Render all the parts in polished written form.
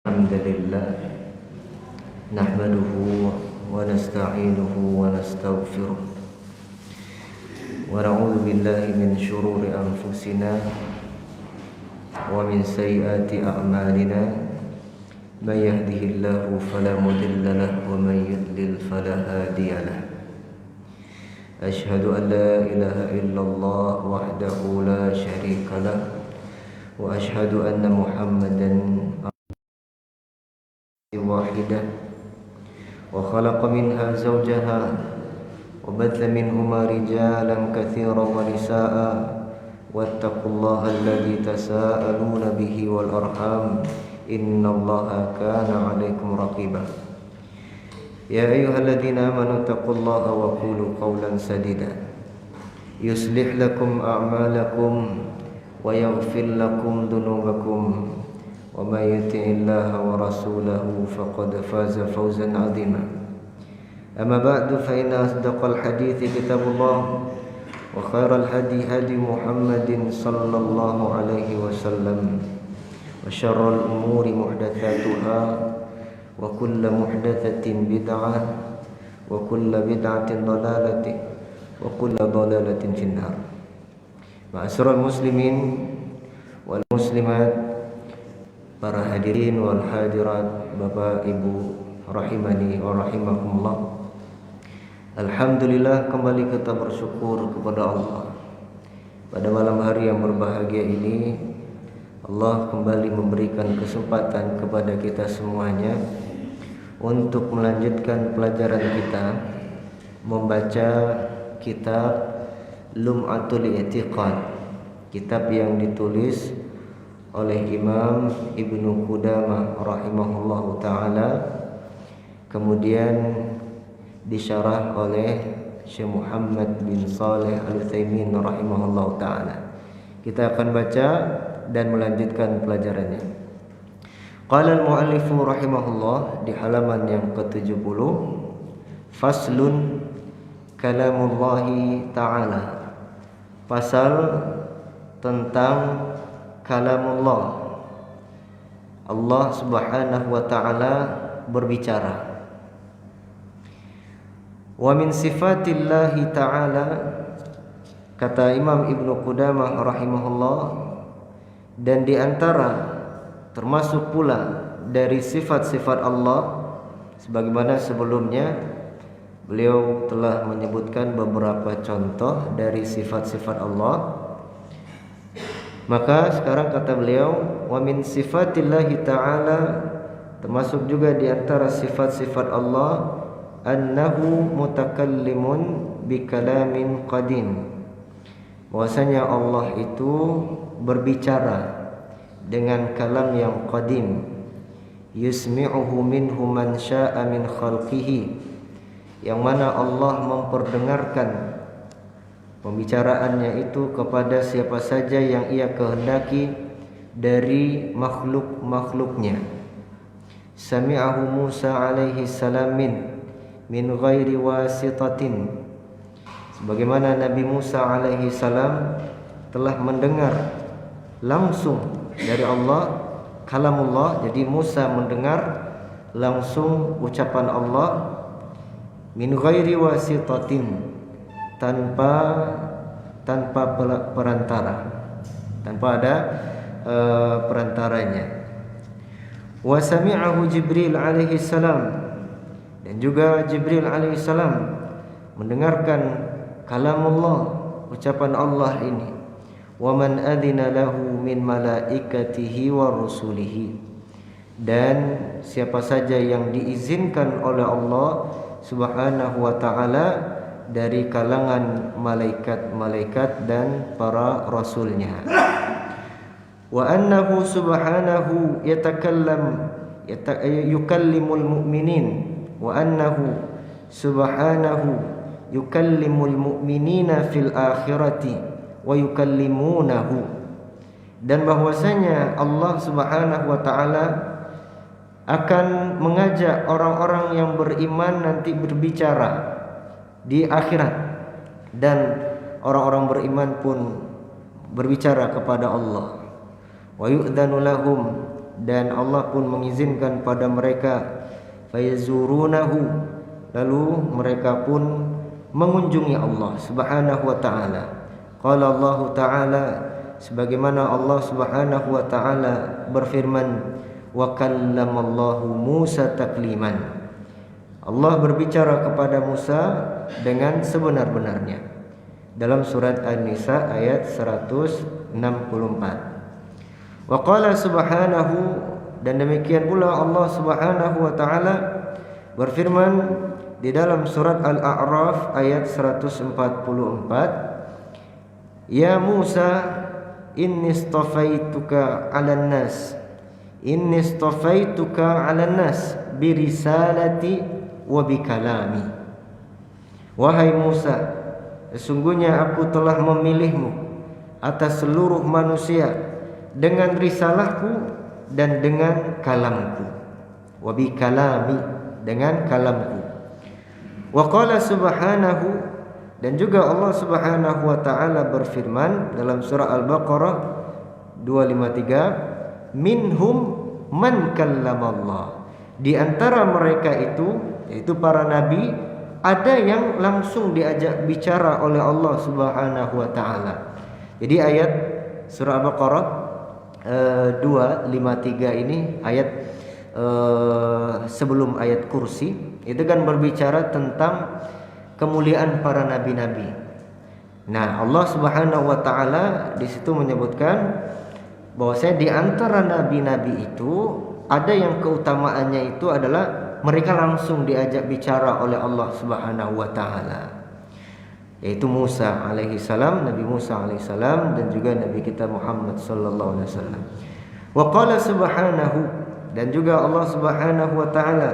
الحمد لله نحمده ونستعينه ونستغفره ونعوذ بالله من شرور أنفسنا ومن سيئات أعمالنا من يهده الله فلا مضل له ومن يضلل فلا هادي له أشهد أن لا إله إلا الله وحده لا شريك له وأشهد أن محمدا واحدة وخلق منها زوجها وبث منهما رجالا كثيرا ونساء واتقوا الله الذي تساءلون به والأرحام إن الله كان عليكم رقيبا يا أيها الذين آمنوا اتقوا الله وقولوا قولا سديدا يصلح لكم أعمالكم ويغفر لكم ذنوبكم ومن يطع الله ورسوله فقد فاز فوزا عظيما أما بعد فإن أصدق الحديث كتاب الله وخير الهدي هدي محمد صلى الله عليه وسلم وشر الأمور محدثاتها وكل محدثة بدعة وكل بدعة ضلالة وكل ضلالة في النار معاشر المسلمين والمسلمات, para hadirin wal hadirat, Bapak Ibu rahimani wa rahimakumullah. Alhamdulillah, kembali kita bersyukur kepada Allah. Pada malam hari yang berbahagia ini, Allah kembali memberikan kesempatan kepada kita semuanya untuk melanjutkan pelajaran kita membaca kitab Lum'atul I'tiqad, kitab yang ditulis oleh Imam Ibnu Qudamah rahimahullahu ta'ala, kemudian disyarah oleh Syekh Muhammad bin Saleh Al-Utsaimin rahimahullahu ta'ala. Kita akan baca dan melanjutkan pelajarannya. Qala al-muallifu rahimahullah di halaman yang ke-70, Faslun Kalamullahi ta'ala, pasal tentang kalamullah. Allah subhanahu wa ta'ala berbicara. Wa min sifatillahi ta'ala, kata Imam Ibnu Qudamah rahimahullah, dan di antara termasuk pula dari sifat-sifat Allah, sebagaimana sebelumnya beliau telah menyebutkan beberapa contoh dari sifat-sifat Allah. Maka sekarang kata beliau, wa min sifatillahi ta'ala, termasuk juga di antara sifat-sifat Allah, annahu mutakallimun bi kalamin qadim, bahwasanya Allah itu berbicara dengan kalam yang qadim, yusmi'uhu minhu man sya'a min khalqihi, yang mana Allah memperdengarkan pembicaraannya itu kepada siapa saja yang ia kehendaki dari makhluk-makhluknya. Sami'ahu Musa alaihi salam min ghairi wasitatin, sebagaimana Nabi Musa alaihi salam telah mendengar langsung dari Allah, kalamullah. Jadi Musa mendengar langsung ucapan Allah, min ghairi wasitatin, tanpa perantara, tanpa ada perantaranya. Wa sami'ahu Jibril alaihi salam, dan juga Jibril alaihi salam mendengarkan kalamullah, ucapan Allah ini. Wa man adzina lahu min malaikatihi wa rusulihi, dan siapa saja yang diizinkan oleh Allah subhanahu wa ta'ala dari kalangan malaikat-malaikat dan para rasulnya. Wa annahu subhanahu yukallimul mu'minin, wa annahu subhanahu yukallimul mu'minina fil akhirati wa yukallimunahu, dan bahwasanya Allah subhanahu wa ta'ala akan mengajak orang-orang yang beriman nanti berbicara di akhirat, dan orang-orang beriman pun berbicara kepada Allah. Wa yu'dzanu lahum, dan Allah pun mengizinkan pada mereka fayazurunahu, lalu mereka pun mengunjungi Allah Subhanahu wa taala. Qala Allah taala, sebagaimana Allah Subhanahu wa taala berfirman, wa kallamallahu Musa takliman. Allah berbicara kepada Musa dengan sebenar-benarnya. Dalam surat An-Nisa ayat 164. Wa qala subhanahu, dan demikian pula Allah Subhanahu wa taala berfirman di dalam surat Al-A'raf ayat 144, ya Musa inni istafaituka 'alan nas, inni istafaituka 'alan nas bi risalati wa bi kalami. Wahai Musa, sesungguhnya aku telah memilihmu atas seluruh manusia dengan risalahku dan dengan kalamku. Wa bi kalami, dengan kalamku. Wa qala subhanahu, dan juga Allah Subhanahu wa taala berfirman dalam surah Al-Baqarah 253, minhum man kallamallah. Di antara mereka itu, yaitu para nabi, ada yang langsung diajak bicara oleh Allah Subhanahu wa taala. Jadi ayat surah Al-Baqarah 253 ini ayat sebelum ayat kursi, itu kan berbicara tentang kemuliaan para nabi-nabi. Nah, Allah Subhanahu wa taala di situ menyebutkan bahwasanya di antara nabi-nabi itu ada yang keutamaannya itu adalah mereka langsung diajak bicara oleh Allah Subhanahu wa taala, yaitu Musa alaihi salam, Nabi Musa alaihi salam, dan juga Nabi kita Muhammad sallallahu alaihi wasallam. Wa qala subhanahu, dan juga Allah Subhanahu wa taala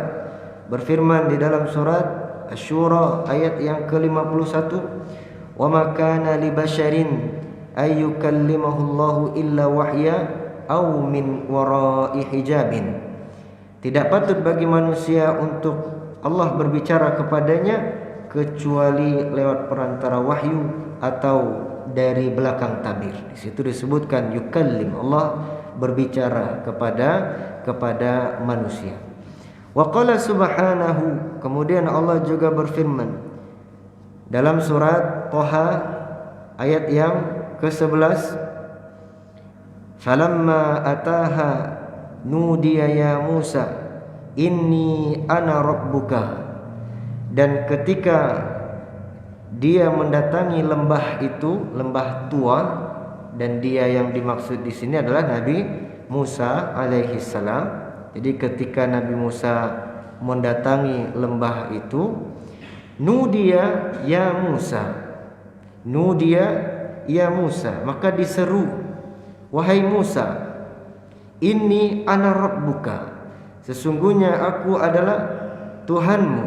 berfirman di dalam surat Asy-Syura ayat yang ke-51, wa ma kana li basyarin ay yukallimahu Allahu illa wahya aw min wara'i hijabin. Tidak patut bagi manusia untuk Allah berbicara kepadanya kecuali lewat perantara wahyu atau dari belakang tabir. Di situ disebutkan yukallim, Allah berbicara kepada manusia. Wa qala subhanahu, kemudian Allah juga berfirman dalam surat Thaha ayat yang ke-11, falamma ataha nudiya ya Musa inni ana rabbuka. Dan ketika dia mendatangi lembah itu, lembah tua, dan dia yang dimaksud di sini adalah Nabi Musa alaihi salam. Jadi ketika Nabi Musa mendatangi lembah itu, nudiya ya Musa, nudiya ya Musa, maka diseru, wahai Musa, inni ana rabbuka, sesungguhnya aku adalah Tuhanmu,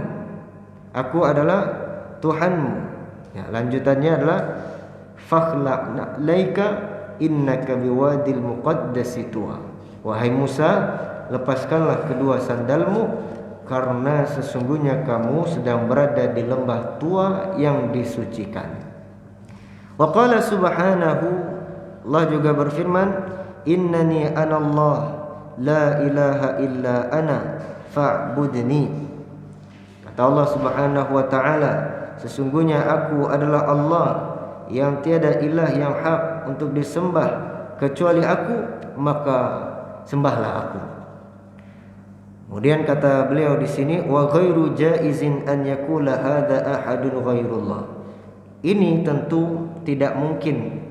aku adalah Tuhanmu. Ya, lanjutannya adalah fakhla'na laika innaka biwadil muqaddasi tuwa. Wahai Musa, lepaskanlah kedua sandalmu karena sesungguhnya kamu sedang berada di lembah tua yang disucikan. Wa qala subhanahu, Allah juga berfirman, innani anallah la ilaha illa ana fa'budni. Kata Allah Subhanahu wa taala, sesungguhnya aku adalah Allah yang tiada ilah yang hak untuk disembah kecuali aku, maka sembahlah aku. Kemudian kata beliau di sini, wa ghairu jaizin an yakula hadza ahadun ghairullah. Ini tentu tidak mungkin,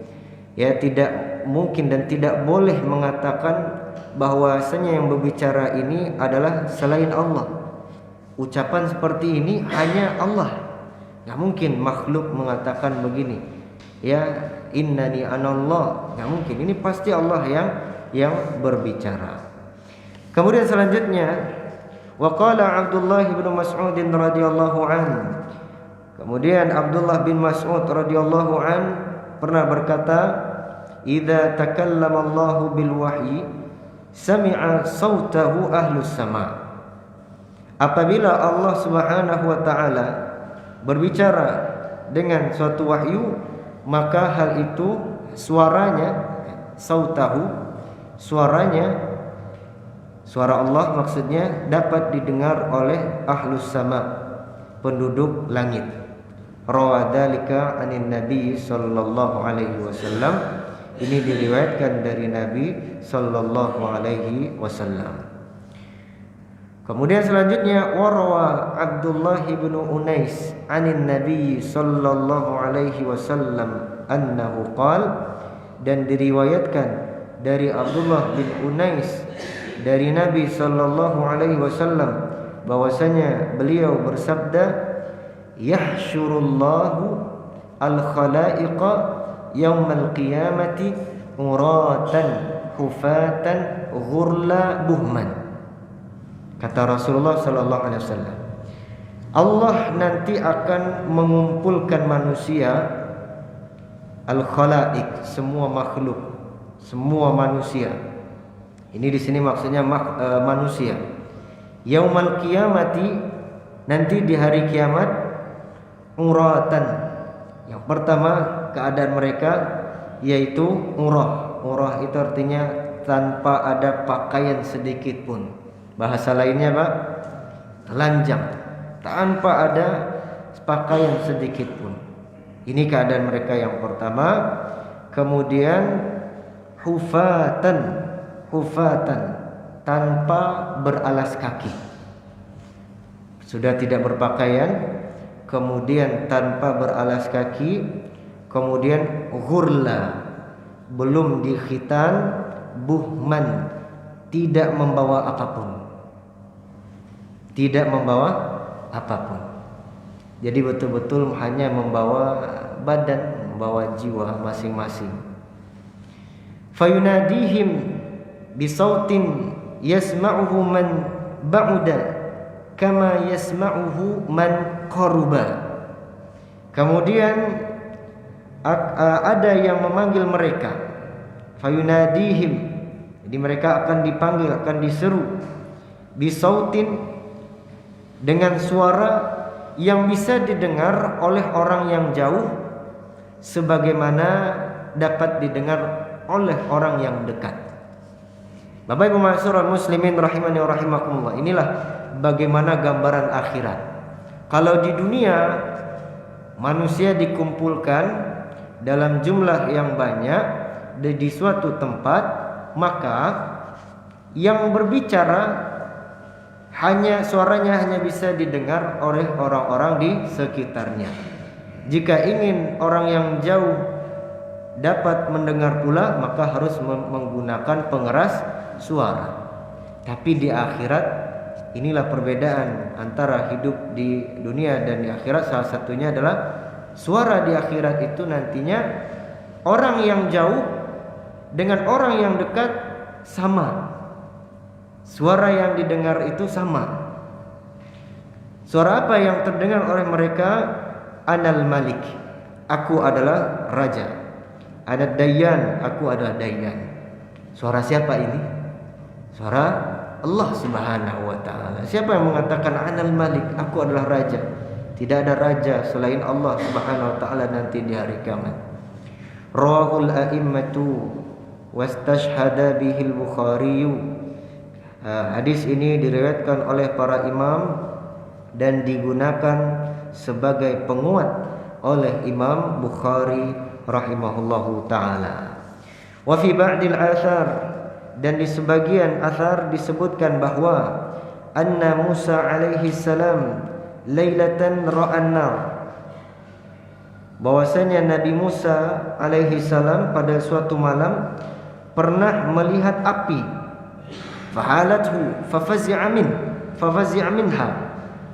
ya tidak mungkin dan tidak boleh mengatakan bahwasanya yang berbicara ini adalah selain Allah. Ucapan seperti ini hanya Allah. Enggak mungkin makhluk mengatakan begini. Ya, innani anallah. Enggak mungkin. Ini pasti Allah yang berbicara. Kemudian selanjutnya, wa qala Abdullah bin Mas'ud radhiyallahu an. Kemudian Abdullah bin Mas'ud radhiyallahu an pernah berkata, idza takallama Allahu bil wahyi sami'a sautahu ahlus sama. Apabila Allah Subhanahu wa taala berbicara dengan suatu wahyu, maka hal itu suaranya, sautahu, suaranya Suara Allah maksudnya dapat didengar oleh ahlus sama, penduduk langit. Rawadzalika anin Nabi sallallahu alaihi wasallam. Ini diriwayatkan dari Nabi sallallahu alaihi wasallam. Kemudian selanjutnya warawa Abdullah bin Unais anin Nabi sallallahu alaihi wasallam annahu qala, dan diriwayatkan dari Abdullah bin Unais dari Nabi sallallahu alaihi wasallam bahwasanya beliau bersabda, yahsyurullahu al-khalaiqa yaumal qiyamati uratan hufatan ghurla buhman. Kata Rasulullah sallallahu alaihi wasallam, Allah nanti akan mengumpulkan manusia, al-khalaiq, semua makhluk, semua manusia. Ini di sini maksudnya manusia. Yaumal qiyamati, nanti di hari kiamat, uratan. Yang pertama keadaan mereka yaitu urah. Urah itu artinya tanpa ada pakaian sedikit pun. Bahasa lainnya Pak, telanjang, tanpa ada pakaian sedikit pun. Ini keadaan mereka yang pertama. Kemudian hufatan, tanpa beralas kaki, sudah tidak berpakaian, kemudian tanpa beralas kaki, kemudian ghurla, belum dikhitan, buhman, tidak membawa apapun. Tidak membawa apapun. Jadi betul-betul hanya membawa badan, membawa jiwa masing-masing. Fayunadihim bisautin yasma'uhu man ba'uda kama yasma'uhu man qaruba. Kemudian ada yang memanggil mereka. Fayunadihim, jadi mereka akan dipanggil, akan diseru. Bisautin, dengan suara yang bisa didengar oleh orang yang jauh, sebagaimana dapat didengar oleh orang yang dekat. Bapak Ibu ma'asyiral muslimin rahimani wa rahimakumullah. Inilah bagaimana gambaran akhirat. Kalau di dunia manusia dikumpulkan dalam jumlah yang banyak di suatu tempat, maka yang berbicara suaranya hanya bisa didengar oleh orang-orang di sekitarnya. Jika ingin orang yang jauh dapat mendengar pula, maka harus menggunakan pengeras suara. Tapi di akhirat, inilah perbedaan antara hidup di dunia dan di akhirat. Salah satunya adalah suara di akhirat itu nantinya orang yang jauh dengan orang yang dekat sama. Suara yang didengar itu sama. Suara apa yang terdengar oleh mereka? Anal malik, aku adalah raja. Ada dayyan, aku adalah dayyan. Suara siapa ini? Suara Allah Subhanahu wa taala. Siapa yang mengatakan anal malik, aku adalah raja? Tidak ada raja selain Allah Subhanahu wa taala nanti di hari kiamat. Rawahul a'immatu wastashhada bihil Bukhari. Hadis ini diriwayatkan oleh para imam dan digunakan sebagai penguat oleh Imam Bukhari rahimahullahu taala. Wa fi ba'dil athar, dan di sebagian athar disebutkan bahwa anna Musa alaihi salam lailatan ra'an nar, bahwasanya Nabi Musa alaihi salam pada suatu malam pernah melihat api. Fahalathu fafazi'a minha,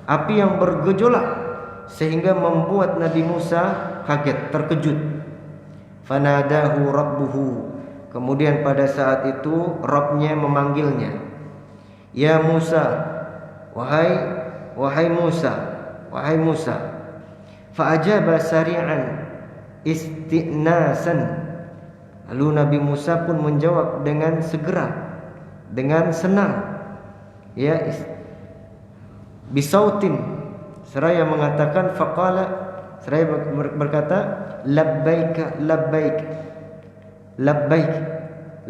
api yang bergejolak sehingga membuat Nabi Musa kaget, terkejut. Fanadahu rabbuhu, kemudian pada saat itu Rabbnya memanggilnya, ya Musa, wahai Musa. Fa'ajaba sari'an istinasan, lalu Nabi Musa pun menjawab dengan segera, dengan senang, ya, bisautin, seraya mengatakan faqala, seraya berkata labbaik.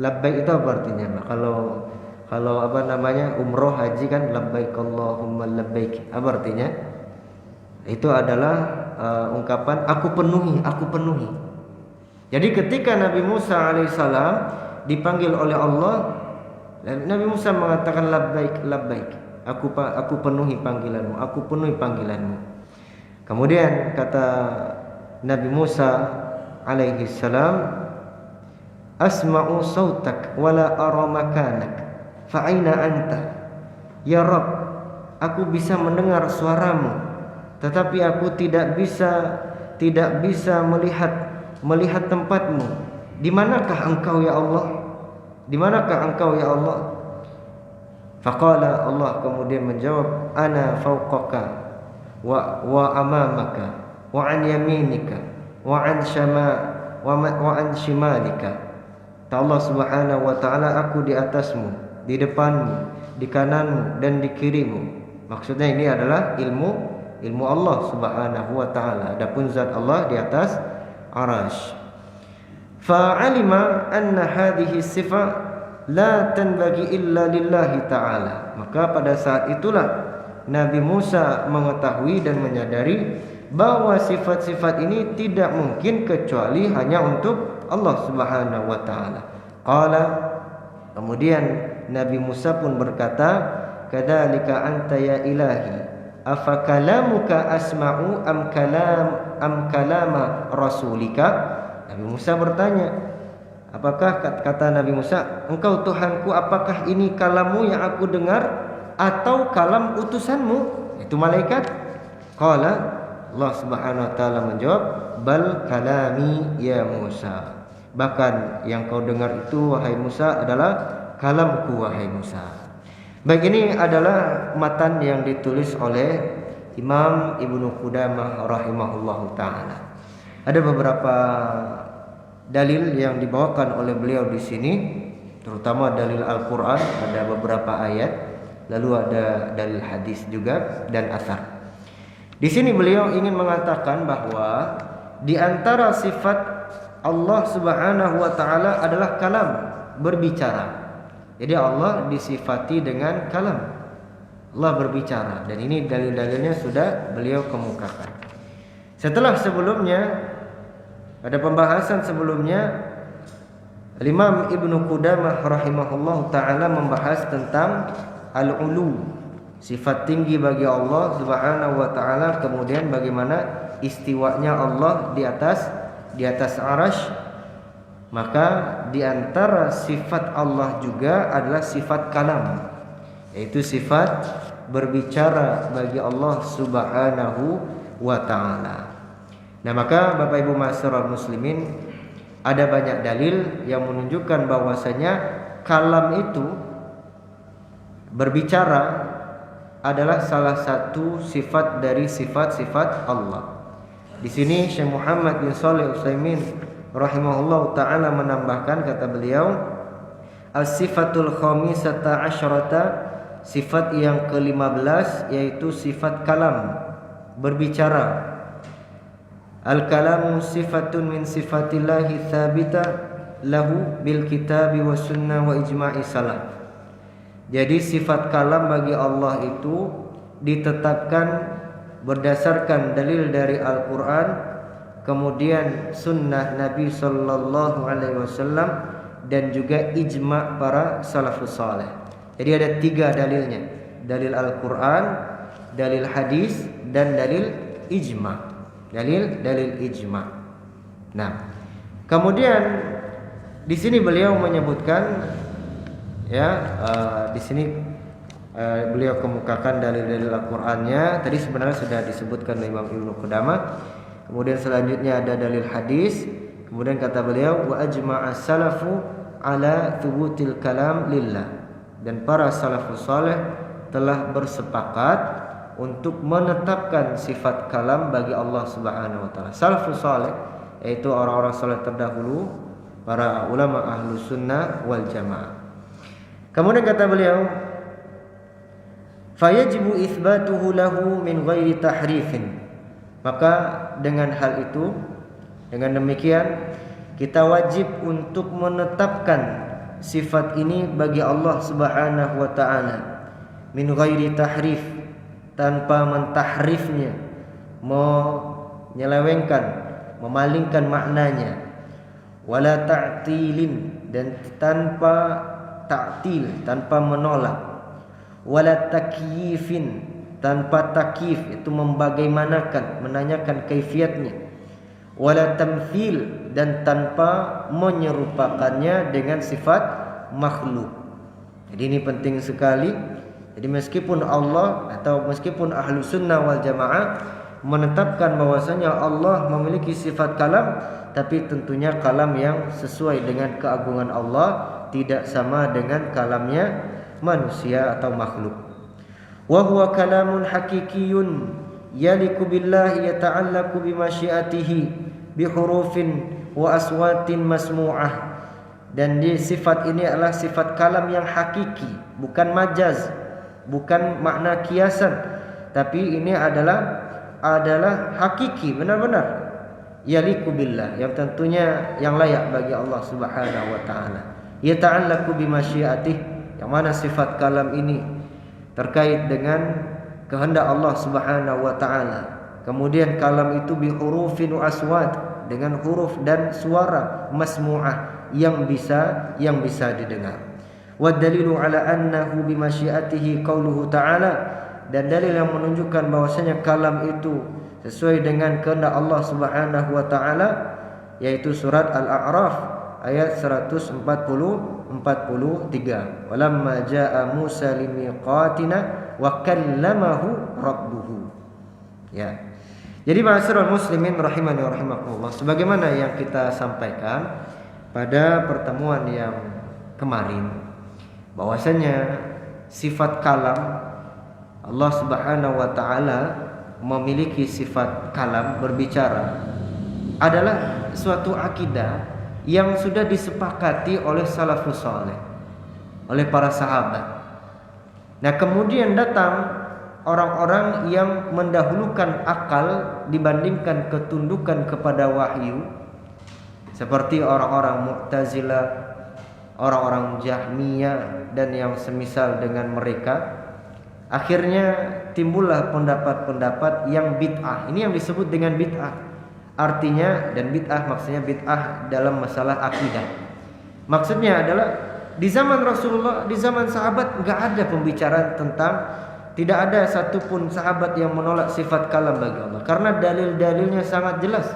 Labbaik itu apa artinya? Kalau Kalau umroh haji kan labbaik Allahumma labbaik. Apa artinya? Itu adalah ungkapan aku penuhi. Jadi ketika Nabi Musa alaihissalam dipanggil oleh Allah, Nabi Musa mengatakan labbaik. Aku penuhi panggilanmu. Kemudian kata Nabi Musa alaihissalam, asma'u sautak wala ara makanak fa aina anta. Ya Rabb, aku bisa mendengar suaramu, tetapi aku tidak bisa melihat tempatmu. Di manakah engkau ya Allah? Faqala, Allah kemudian menjawab, ana fawqaka wa amamaka wa an yaminika wa an shimalika. Allah Subhanahu wa taala, aku di atasmu, di depanmu, di kananmu dan di kirimu. Maksudnya ini adalah ilmu Allah Subhanahu wa taala. Adapun zat Allah di atas arasy. Fa'alima anna hadhihi sifat la tanbaghi illa lillahi ta'ala. Maka pada saat itulah Nabi Musa mengetahui dan menyadari bahwa sifat-sifat ini tidak mungkin kecuali hanya untuk Allah Subhanahu wa taala. Qala, kemudian Nabi Musa pun berkata, kadzalika anta ya ilahi, afakalamuka asma'u am kalama rasulika. Nabi Musa bertanya, apakah kata Nabi Musa, engkau Tuhanku, apakah ini kalammu yang aku dengar atau kalam utusanmu, itu malaikat? Qala, Allah Subhanahu wa taala menjawab, bal kalami ya Musa. Bahkan yang kau dengar itu wahai Musa adalah kalamku wahai Musa. Baik, ini adalah matan yang ditulis oleh Imam Ibnu Qudamah rahimahullahu taala. Ada beberapa dalil yang dibawakan oleh beliau di sini, terutama dalil Al-Qur'an, ada beberapa ayat, lalu ada dalil hadis juga dan atsar. Di sini beliau ingin mengatakan bahwa di antara sifat Allah Subhanahu wa taala adalah kalam, berbicara. Jadi Allah disifati dengan kalam. Allah berbicara, dan ini dalil-dalilnya sudah beliau kemukakan. Setelah sebelumnya ada pembahasan sebelumnya, Imam Ibnu Qudamah rahimahullah taala membahas tentang al-ulu, sifat tinggi bagi Allah Subhanahu wa taala, kemudian bagaimana istiwanya Allah di atas arasy. Maka di antara sifat Allah juga adalah sifat kalam, yaitu sifat berbicara bagi Allah Subhanahu wa taala. Nah, maka Bapak Ibu Ma'asyiral muslimin, ada banyak dalil yang menunjukkan bahwasanya kalam itu, berbicara, adalah salah satu sifat dari sifat-sifat Allah. Di sini Syekh Muhammad bin Shalih Utsaimin rahimahullah taala menambahkan, kata beliau, as-sifatul khamisata asyarata, sifat yang ke-15 yaitu sifat kalam, berbicara. Al-kalamu sifatun min sifatillahi tsabita lahu bil kitabi was sunnah wa ijma'i salaf. Jadi sifat kalam bagi Allah itu ditetapkan berdasarkan dalil dari Al-Qur'an, kemudian sunnah Nabi sallallahu alaihi wasallam, dan juga ijma' para salafus saleh. Jadi ada 3 dalilnya, dalil Al-Qur'an, dalil hadis, dan dalil ijma'. Dalil ijma'. Nah, kemudian di sini beliau menyebutkan, di sini beliau kemukakan dalil-dalil Al-Qur'annya. Tadi sebenarnya sudah disebutkan oleh Imam Ibnu Qudamah. Kemudian selanjutnya ada dalil hadis. Kemudian kata beliau, wa ajma'a salafu ala thubutil kalam lillah. Dan para salafus saleh telah bersepakat untuk menetapkan sifat kalam bagi Allah Subhanahu wa taala. Salafus saleh yaitu orang-orang saleh terdahulu, para ulama ahlus sunnah wal jamaah. Kemudian kata beliau, fayajibu itsbatuhu lahu min ghairi tahrifin. Maka dengan hal itu, dengan demikian kita wajib untuk menetapkan sifat ini bagi Allah Subhanahu wa taala min ghairi tahrif, tanpa mentahrifnya, menyelewengkan, memalingkan maknanya, wala ta'tilin, dan tanpa ta'til, tanpa menolak, wala takyifin, tanpa takyif, itu membagaimanakan, menanyakan kaifiatnya, wala tamthil, dan tanpa menyerupakannya dengan sifat makhluk. Jadi ini penting sekali. Jadi meskipun Allah atau meskipun ahlu sunnah wal jamaah menetapkan bahwasanya Allah memiliki sifat kalam, tapi tentunya kalam yang sesuai dengan keagungan Allah, tidak sama dengan kalamnya manusia atau makhluk. Wa huwa kalamun hakikiyun yaliku billahi yata'allaqu bimasyiatihi bihurufin wa aswatin masmu'ah. Dan sifat ini adalah sifat kalam yang hakiki, bukan majaz, bukan makna kiasan, tapi ini adalah hakiki, benar-benar yaliku billah, yang tentunya yang layak bagi Allah Subhanahu wa taala. Yata'allaqu bimasyiatih, yang mana sifat kalam ini terkait dengan kehendak Allah Subhanahu wa taala. Kemudian kalam itu bi hurufin wa aswat, dengan huruf dan suara masmu'ah, yang bisa didengar. Wa dalilu ala annahu bi masyiatihi qauluhu ta'ala, dan dalil yang menunjukkan bahwasanya kalam itu sesuai dengan kehendak Allah Subhanahu wa taala, yaitu surat Al-A'raf ayat 143. Walamma jaa Musa limiqatina wa kallamahu rabbuhu. Ya. Jadi ma'asyiral muslimin rahimani wa rahimakumullah, sebagaimana yang kita sampaikan pada pertemuan yang kemarin, bahwasanya sifat kalam Allah Subhanahu wa taala memiliki sifat kalam, berbicara, adalah suatu akidah yang sudah disepakati oleh salafus saleh, oleh para sahabat. Nah, kemudian datang orang-orang yang mendahulukan akal dibandingkan ketundukan kepada wahyu, seperti orang-orang Mu'tazilah, orang-orang Jahmiyah dan yang semisal dengan mereka. Akhirnya timbullah pendapat-pendapat yang bid'ah. Ini yang disebut dengan bid'ah. Artinya, dan bid'ah maksudnya bid'ah dalam masalah akidah. Maksudnya adalah di zaman Rasulullah, di zaman sahabat enggak ada pembicaraan tentang, tidak ada satupun sahabat yang menolak sifat kalam bagi Allah, karena dalil-dalilnya sangat jelas,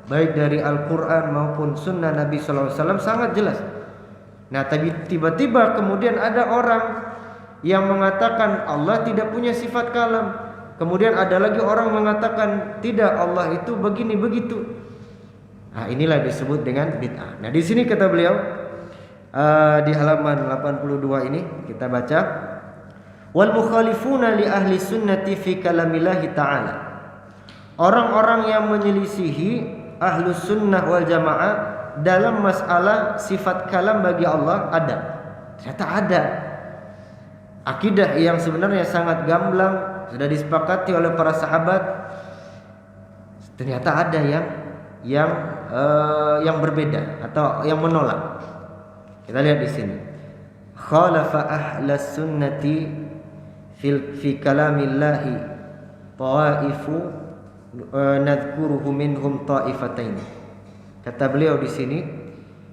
baik dari Al-Quran maupun Sunnah Nabi SAW sangat jelas. Nah, tapi tiba-tiba kemudian ada orang yang mengatakan Allah tidak punya sifat kalam. Kemudian ada lagi orang mengatakan tidak, Allah itu begini begitu. Nah, inilah disebut dengan bid'ah. Nah, di sini kata beliau di halaman 82 ini kita baca, wal mukhalifuna li ahli sunnati fi kalamillahi ta'ala. Orang-orang yang menyelisihi ahlus sunnah wal jamaah dalam masalah sifat kalam bagi Allah ada. Ternyata ada. Akidah yang sebenarnya sangat gamblang, sudah disepakati oleh para sahabat, ternyata ada yang berbeda atau yang menolak. Kita lihat di sini. Khalafa ahlas sunnati fi kalamillahi ta'ifu nadhkuruhu minhum ta'ifatain. Kata beliau di sini,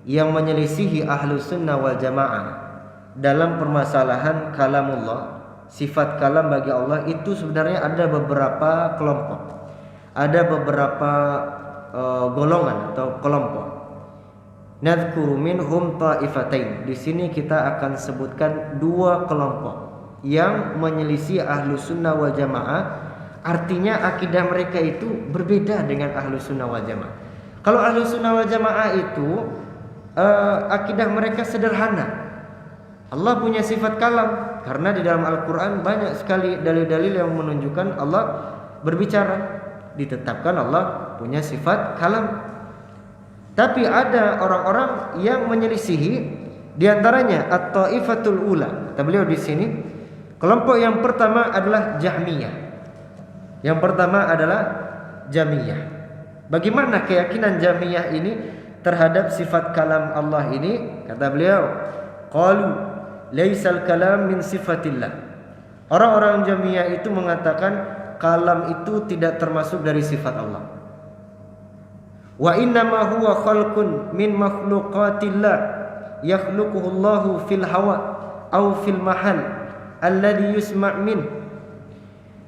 yang menyelisihi ahlus sunnah wal jamaah dalam permasalahan kalamullah, sifat kalam bagi Allah itu sebenarnya ada beberapa kelompok, ada beberapa golongan atau kelompok. Nadhkuru minhum ta'ifatain. Di sini kita akan sebutkan dua kelompok yang menyelisih ahlus sunnah wal jamaah. Artinya akidah mereka itu berbeda dengan ahlus sunnah wal jamaah. Kalau ahlus sunnah wal jamaah itu akidah mereka sederhana. Allah punya sifat kalam, karena di dalam Al-Quran banyak sekali dalil-dalil yang menunjukkan Allah berbicara, ditetapkan Allah punya sifat kalam. Tapi ada orang-orang yang menyelisihi, diantaranya at-ta'ifatul ula. Kata beliau di sini, kelompok yang pertama adalah Jahmiyah. Yang pertama adalah Jahmiyah. Bagaimana keyakinan Jahmiyah ini terhadap sifat kalam Allah ini? Kata beliau, Qalu laisal kalam min sifatillah. Orang-orang Jahmiyah itu mengatakan kalam itu tidak termasuk dari sifat Allah. Wa innama huwa khalqun min makhluqatillah yakhluquhu Allahu fil hawa au fil mahal alladhi yusma' min.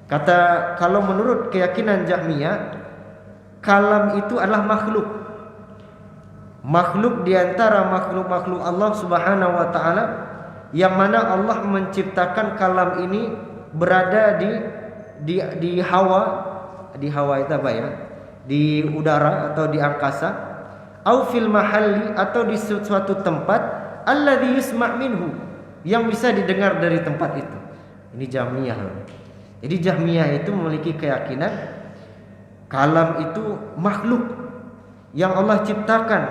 Kata, kalau menurut keyakinan Jahmiyah, kalam itu adalah makhluk. Makhluk diantara makhluk-makhluk Allah Subhanahu wa taala, yang mana Allah menciptakan kalam ini berada di hawa. Di hawa itu apa ya? Di udara atau di angkasa, au fil mahalli, atau di suatu tempat, alladzi yusma' minhu, yang bisa didengar dari tempat itu. Ini Jahmiyah. Jadi Jahmiyah itu memiliki keyakinan kalam itu makhluk yang Allah ciptakan.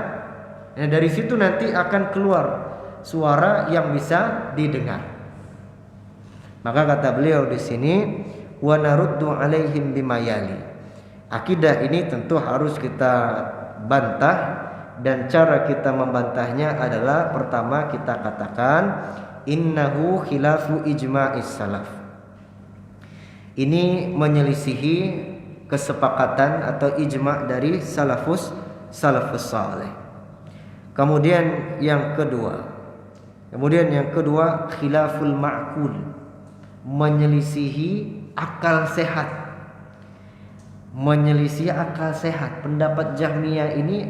Nah, dari situ nanti akan keluar suara yang bisa didengar. Maka kata beliau di sini, wa naruddu alaihim bimayali. Akidah ini tentu harus kita bantah, dan cara kita membantahnya adalah pertama kita katakan innahu khilafu ijma'is salaf. Ini menyelisihi kesepakatan atau ijma' dari salafus saleh. Kemudian yang kedua khilaful ma'qul, menyelisihi akal sehat. Pendapat Jahmiyah ini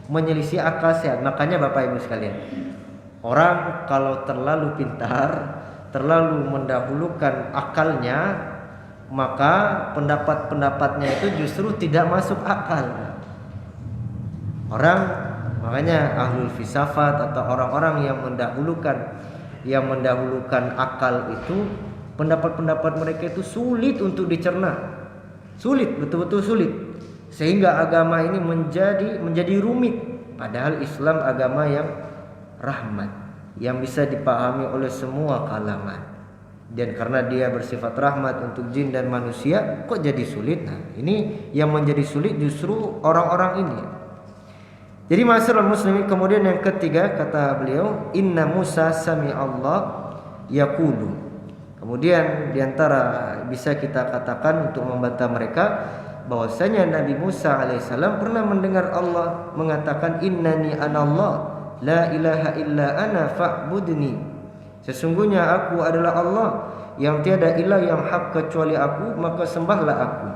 menyelisih akal sehat. Makanya Bapak Ibu sekalian, orang kalau terlalu pintar, terlalu mendahulukan akalnya, maka pendapat-pendapatnya itu justru tidak masuk akal. Makanya ahlul filsafat atau orang-orang yang mendahulukan akal itu, pendapat-pendapat mereka itu sulit untuk dicerna. Sulit, betul-betul sulit. Sehingga agama ini menjadi rumit. Padahal Islam agama yang rahmat, yang bisa dipahami oleh semua kalangan. Dan karena dia bersifat rahmat untuk jin dan manusia, kok jadi sulit? Nah, ini yang menjadi sulit justru orang-orang ini. Jadi ma'asyiral muslimin, kemudian yang ketiga kata beliau, inna Musa sami'allah yaqulu. Kemudian diantara bisa kita katakan untuk membantah mereka, bahwasanya Nabi Musa alaihissalam pernah mendengar Allah mengatakan, innani anallah la ilaha illa ana fa'budni. Sesungguhnya aku adalah Allah, yang tiada ilah yang hak kecuali aku, maka sembahlah aku.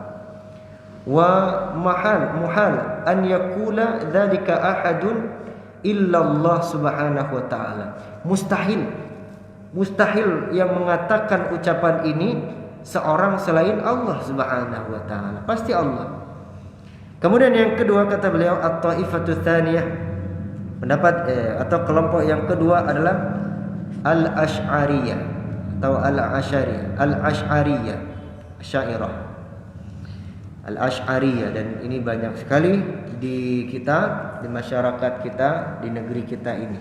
Wa muhal an yakula dzalika ahadun illa Allah subhanahu wa ta'ala. Mustahil yang mengatakan ucapan ini seorang selain Allah subhanahu wa ta'ala. Pasti Allah. Kemudian yang kedua kata beliau, at-taifatu tsaniyah, pendapat atau kelompok yang kedua adalah Al-Asy'ariyah atau Al-Asy'ariyah, Asy'ariyah. Al-Asy'ariyah, dan ini banyak sekali di kita, di masyarakat kita, di negeri kita ini.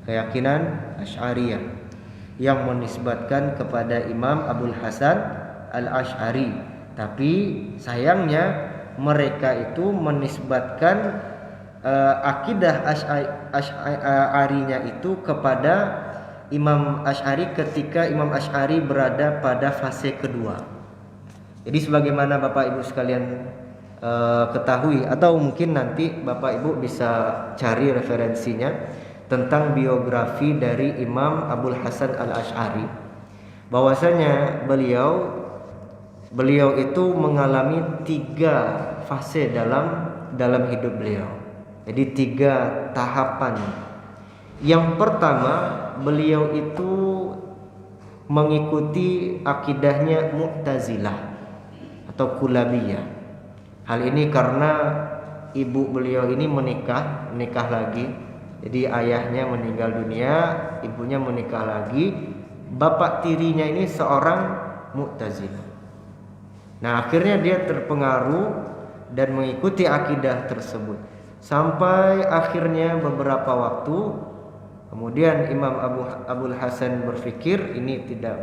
Keyakinan Asy'ariyah yang menisbatkan kepada Imam Abul Hasan Al-Asy'ari. Tapi sayangnya mereka itu menisbatkan akidah Asy'arinya itu kepada Imam Asy'ari ketika Imam Asy'ari berada pada fase kedua. Jadi sebagaimana Bapak Ibu sekalian ketahui, atau mungkin nanti Bapak Ibu bisa cari referensinya tentang biografi dari Imam Abul Hasan Al-Asy'ari, bahwasanya beliau itu mengalami 3 fase dalam hidup beliau. Jadi 3 tahapan. Yang pertama, beliau itu mengikuti akidahnya Mu'tazilah atau Kulabiyah. Hal ini karena ibu beliau ini menikah lagi. Jadi ayahnya meninggal dunia, ibunya menikah lagi. Bapak tirinya ini seorang Mu'tazilah. Nah, akhirnya dia terpengaruh dan mengikuti akidah tersebut. Sampai akhirnya beberapa waktu kemudian Imam Abul Hasan berpikir ini tidak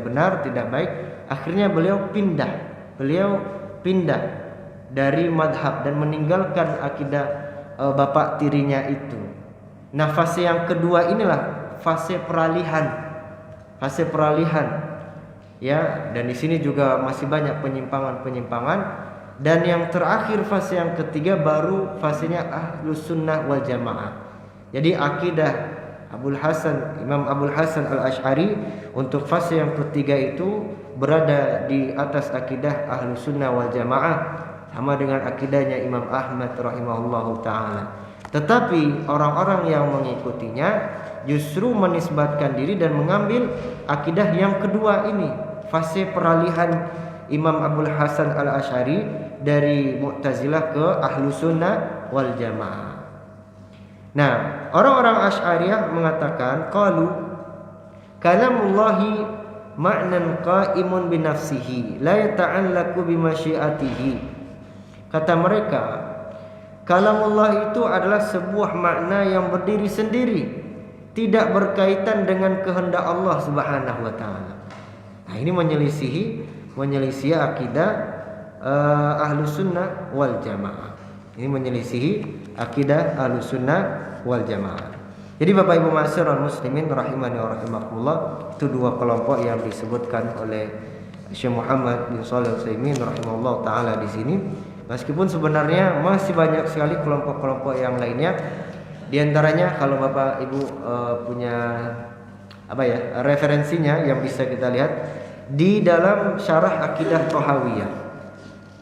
benar, tidak baik. Akhirnya beliau pindah dari madhab dan meninggalkan akidah bapak tirinya itu. Nah, fase yang kedua inilah fase peralihan. Fase peralihan. Ya, dan di sini juga masih banyak penyimpangan-penyimpangan. Dan yang terakhir fase yang ketiga baru fasenya Ahlus Sunnah wal Jamaah. Jadi akidah Imam Abul Hasan Al-Asy'ari untuk fase yang ketiga itu berada di atas akidah Ahlus Sunnah wal Jamaah, sama dengan akidahnya Imam Ahmad rahimahullahu taala. Tetapi orang-orang yang mengikutinya justru menisbatkan diri dan mengambil akidah yang kedua ini, fase peralihan Imam Abul Hasan Al-Asy'ari dari Mu'tazilah ke Ahlus Sunnah wal Jamaah. Nah, orang-orang Asy'ariyah mengatakan qalu kalamullahi ma'nan qa'imun bi nafsihi la yata'allaqu bi masyiatihi. Kata mereka, kalamullah itu adalah sebuah makna yang berdiri sendiri, tidak berkaitan dengan kehendak Allah Subhanahu wa taala. Nah, ini menyelisihi akidah Ahlus Sunnah wal Jamaah. Ini menyelisihi akidah Ahlus Sunnah wal Jamaah. Jadi Bapak Ibu ma'asyiral muslimin rahimani wa rahimakumullah, itu dua kelompok yang disebutkan oleh Syekh Muhammad bin Shalih Al-Utsaimin rahimahullah taala di sini. Meskipun sebenarnya masih banyak sekali kelompok-kelompok yang lainnya. Di antaranya kalau Bapak Ibu punya referensinya yang bisa kita lihat di dalam syarah akidah Thahawiyah.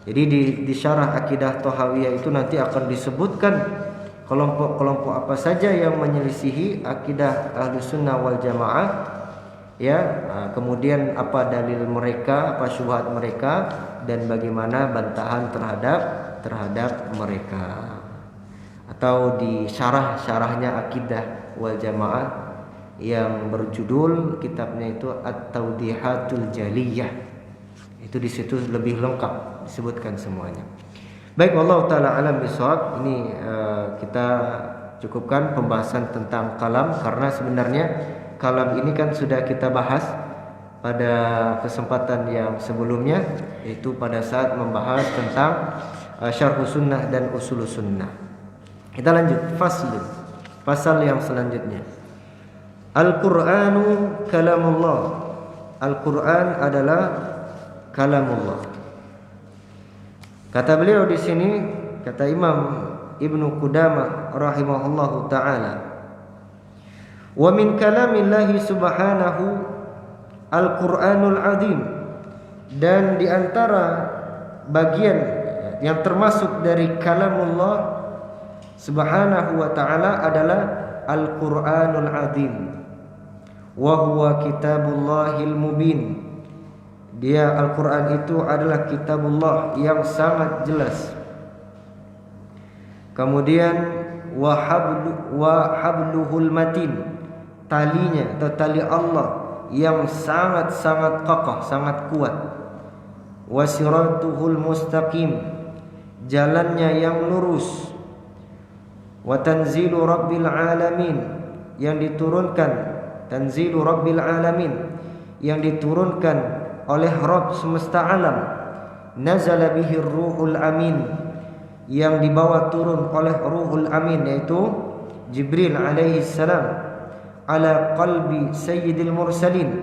Jadi di syarah akidah Thahawiyah itu nanti akan disebutkan kelompok-kelompok apa saja yang menyelisihi akidah Ahlus Sunnah wal Jamaah, ya, kemudian apa dalil mereka, apa syubhat mereka, dan bagaimana bantahan terhadap mereka. Atau di syarahnya akidah wal Jamaah yang berjudul kitabnya itu At-Tawdihatul Jaliyah. Itu di situ lebih lengkap disebutkan semuanya. Baik, wallahu taala alam bisawab. Ini kita cukupkan pembahasan tentang kalam, karena sebenarnya kalam ini kan sudah kita bahas pada kesempatan yang sebelumnya, yaitu pada saat membahas tentang Syarhus Sunnah dan Usulus Sunnah. Kita lanjut pasal yang selanjutnya. Al-Qur'anu kalamullah. Al-Qur'an adalah kalamullah. Kata beliau di sini, kata Imam Ibnu Qudamah rahimahullahu taala, wa min kalamillahi subhanahu al-Qur'anul azim, dan di antara bagian yang termasuk dari kalamullah subhanahu wa ta'ala adalah al-Qur'anul azim, wa huwa kitabullahil mubin. Dia Al-Quran itu adalah kitabullah yang sangat jelas. Kemudian wa habluhul matin, talinya atau tali Allah yang sangat-sangat kokoh, sangat kuat. Wa siratuhul mustaqim, jalannya yang lurus. Wa tanzilu rabbil alamin, yang diturunkan, tanzilu rabbil alamin, yang diturunkan oleh Rabb semesta alam. Nazala bihi ruhul amin, yang dibawa turun oleh ruhul amin, yaitu Jibril alaihi salam, ala qalbi sayyidil mursalin,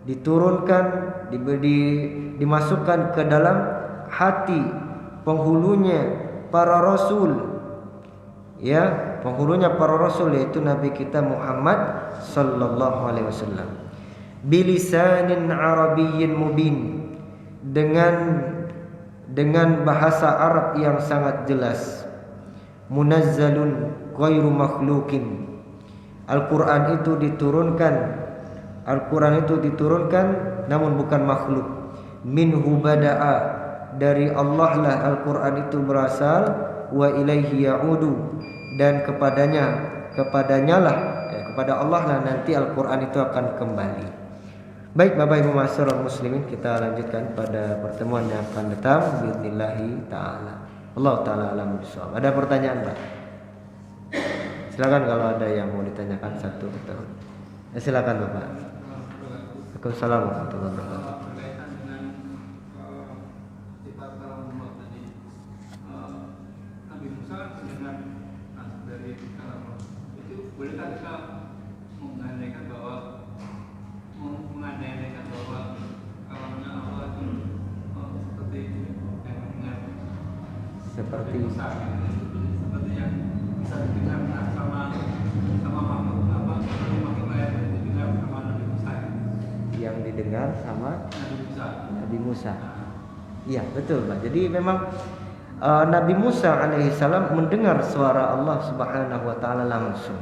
diturunkan, dimasukkan ke dalam hati penghulunya para rasul, ya, penghulunya para rasul, yaitu Nabi kita Muhammad sallallahu alaihi wasallam. Bilisanin arabiyyin mubin, dengan bahasa Arab yang sangat jelas. Munazzalun ghairu makhluqin, Al-Quran itu diturunkan namun bukan makhluk. Minhu bada'a, dari Allah lah Al-Quran itu berasal. Wa ilaihi ya'udu, dan kepada Allah lah nanti Al-Quran itu akan kembali. Baik Bapak Ibu ma'asyiral muslimin, kita lanjutkan pada pertemuan yang akan datang biidznillah taala. Allah taala alam bisawab. Ada pertanyaan, Pak? Silakan kalau ada yang mau ditanyakan satu. Silakan Bapak. Waalaikumsalam warahmatullahi wabarakatuh. Berkaitan dengan sifat kalamullah tadi, Nabi Musa mendengar dari kalamullah itu, bolehkah kita menggandeng seperti seperti yang bisa didengar sama makhluk makhluk lain didengar sama Nabi Musa. yang didengar sama Nabi Musa. Nabi Musa. Iya betul Pak. Jadi memang Nabi Musa alaihissalam mendengar suara Allah Subhanahu wa taala langsung.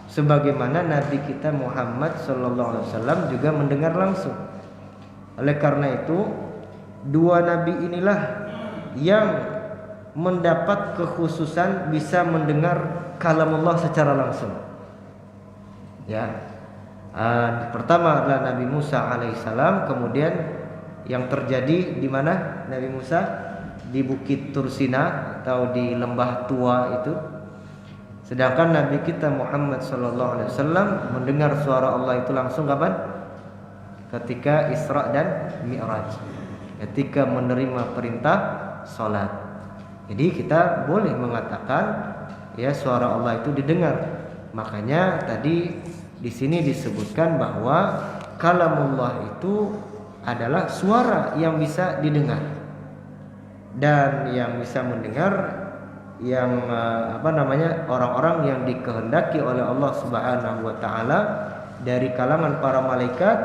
Sebagaimana Nabi kita Muhammad sallallahu alaihi wasallam juga mendengar langsung. Oleh karena itu, dua nabi inilah yang mendapat kekhususan bisa mendengar kalamullah secara langsung. Ya. Pertama adalah Nabi Musa alaihissalam, kemudian yang terjadi di mana Nabi Musa? Di Bukit Tursina atau di lembah tua itu. Sedangkan Nabi kita Muhammad sallallahu alaihi wasallam mendengar suara Allah itu langsung kapan? Ketika Isra dan Mi'raj. Ketika menerima perintah salat. Jadi kita boleh mengatakan ya suara Allah itu didengar. Makanya tadi di sini disebutkan bahwa kalamullah itu adalah suara yang bisa didengar. Dan yang bisa mendengar yang orang-orang yang dikehendaki oleh Allah Subhanahu wa taala dari kalangan para malaikat,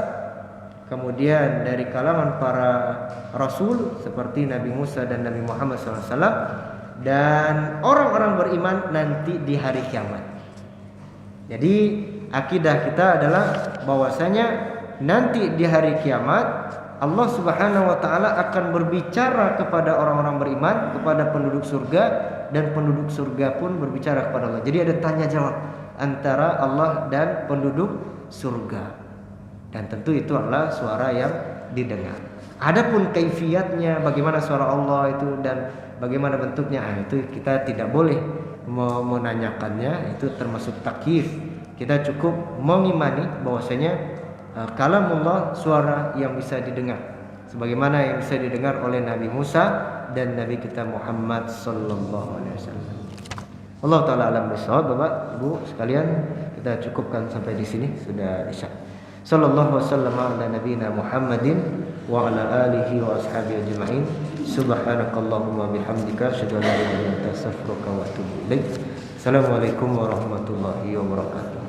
kemudian dari kalangan para rasul seperti Nabi Musa dan Nabi Muhammad SAW, dan orang-orang beriman nanti di hari kiamat. Jadi akidah kita adalah bahwasanya nanti di hari kiamat Allah Subhanahu wa taala akan berbicara kepada orang-orang beriman, kepada penduduk surga, dan penduduk surga pun berbicara kepada Allah. Jadi ada tanya jawab antara Allah dan penduduk surga. Dan tentu itu adalah suara yang didengar. Adapun kaifiatnya, bagaimana suara Allah itu dan bagaimana bentuknya, itu kita tidak boleh menanyakannya, itu termasuk takyif. Kita cukup mengimani bahwasanya kalamullah suara yang bisa didengar sebagaimana yang bisa didengar oleh Nabi Musa dan Nabi kita Muhammad sallallahu alaihi wasallam. Allah taala alam bisawab. Bapak, Ibu sekalian, kita cukupkan sampai di sini, sudah isya. Sallallahu wasallam ala nabiyina Muhammadin wa ala alihi wa ashabihi ajma'in. Subhanakallahumma bihamdika asyhadu an la ilaha illa anta astaghfiruka wa atubu ilaik. Assalamualaikum warahmatullahi wabarakatuh.